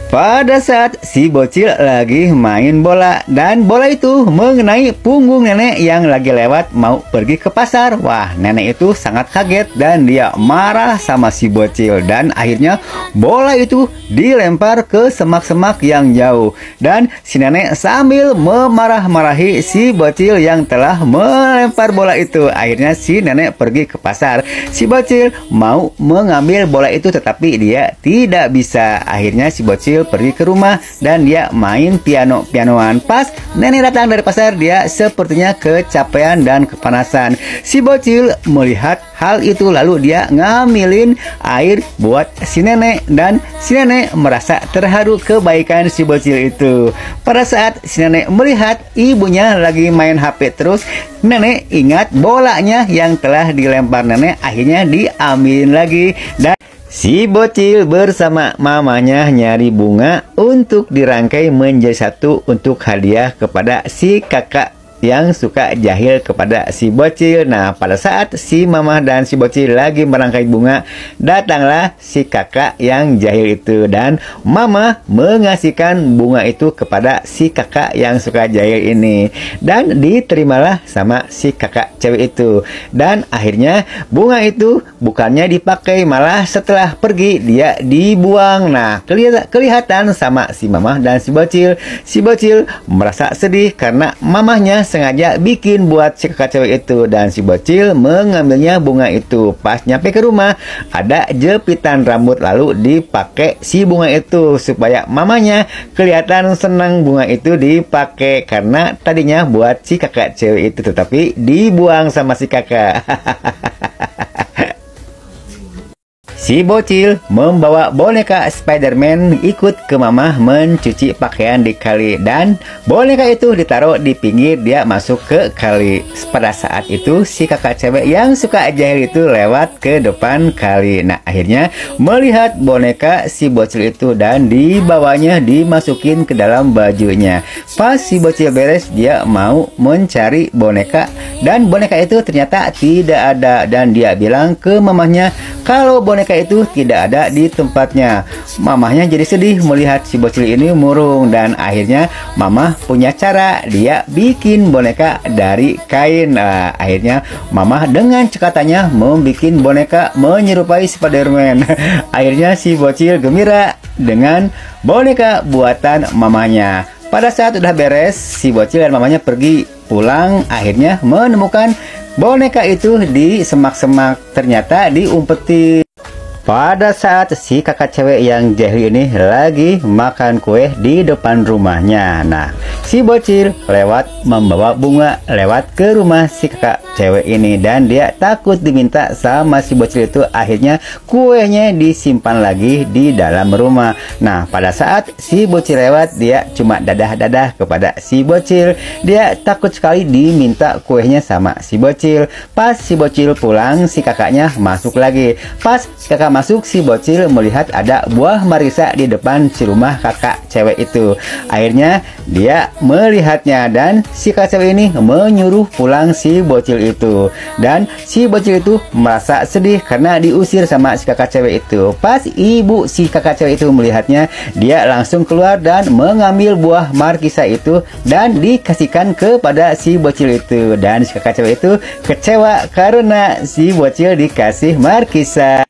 Pada saat si bocil lagi main bola dan bola itu mengenai punggung nenek yang lagi lewat mau pergi ke pasar. Wah, nenek itu sangat kaget dan dia marah sama si bocil dan akhirnya bola itu dilempar ke semak-semak yang jauh. Dan si nenek sambil memarah-marahi si bocil yang telah melempar bola itu. Akhirnya si nenek pergi ke pasar. Si bocil mau mengambil bola itu tetapi dia tidak bisa. Akhirnya si bocil pergi ke rumah dan dia main piano-pianoan. Pas nenek datang dari pasar, dia sepertinya kecapean dan kepanasan. Si bocil melihat hal itu lalu dia ngambilin air buat si nenek dan si nenek merasa terharu kebaikan si bocil itu. Pada saat si nenek melihat ibunya lagi main HP terus, nenek ingat bolanya yang telah dilempar nenek akhirnya diambilin lagi dan si bocil bersama mamanya nyari bunga untuk dirangkai menjadi satu untuk hadiah kepada si kakak yang suka jahil kepada si bocil. Nah, pada saat si mama dan si bocil lagi merangkai bunga, datanglah si kakak yang jahil itu dan mama mengasihkan bunga itu kepada si kakak yang suka jahil ini dan diterimalah sama si kakak cewek itu. Dan akhirnya bunga itu bukannya dipakai, malah setelah pergi dia dibuang. Nah, kelihatan sama si mama dan si bocil. Si bocil merasa sedih karena mamahnya sengaja bikin buat si kakak cewek itu dan si bocil mengambilnya bunga itu. Pas nyampe ke rumah ada jepitan rambut lalu dipakai si bunga itu supaya mamanya kelihatan senang bunga itu dipakai karena tadinya buat si kakak cewek itu tetapi dibuang sama si kakak. Si bocil membawa boneka Spider-Man ikut ke mama mencuci pakaian di kali dan boneka itu ditaruh di pinggir, dia masuk ke kali. Pada saat itu si kakak cewek yang suka jahil itu lewat ke depan kali. Nah, akhirnya melihat boneka si bocil itu dan dibawanya dimasukin ke dalam bajunya. Pas si bocil beres, dia mau mencari boneka dan boneka itu ternyata tidak ada dan dia bilang ke mamahnya kalau boneka itu tidak ada di tempatnya. Mamahnya jadi sedih melihat si bocil ini murung dan akhirnya mama punya cara, dia bikin boneka dari kain. Nah, akhirnya mama dengan cekatannya membuat boneka menyerupai Spider-Man. Akhirnya si bocil gembira dengan boneka buatan mamanya. Pada saat udah beres, si bocil dan mamanya pergi pulang, akhirnya menemukan boneka itu di semak-semak, ternyata diumpetin. Pada saat si kakak cewek yang jahil ini lagi makan kue di depan rumahnya. Nah, si bocil lewat membawa bunga lewat ke rumah si kakak cewek ini dan dia takut diminta sama si bocil itu. Akhirnya kuenya disimpan lagi di dalam rumah. Nah, pada saat si bocil lewat, dia cuma dadah-dadah kepada si bocil. Dia takut sekali diminta kuenya sama si bocil. Pas si bocil pulang, si kakaknya masuk lagi. Pas kakak masuk, si bocil melihat ada buah marisa di depan si rumah kakak cewek itu. Akhirnya dia melihatnya dan si kakak cewek ini menyuruh pulang si bocil itu. Dan si bocil itu merasa sedih karena diusir sama si kakak cewek itu. Pas ibu si kakak cewek itu melihatnya, dia langsung keluar dan mengambil buah markisa itu dan dikasihkan kepada si bocil itu. Dan si kakak cewek itu kecewa karena si bocil dikasih markisa.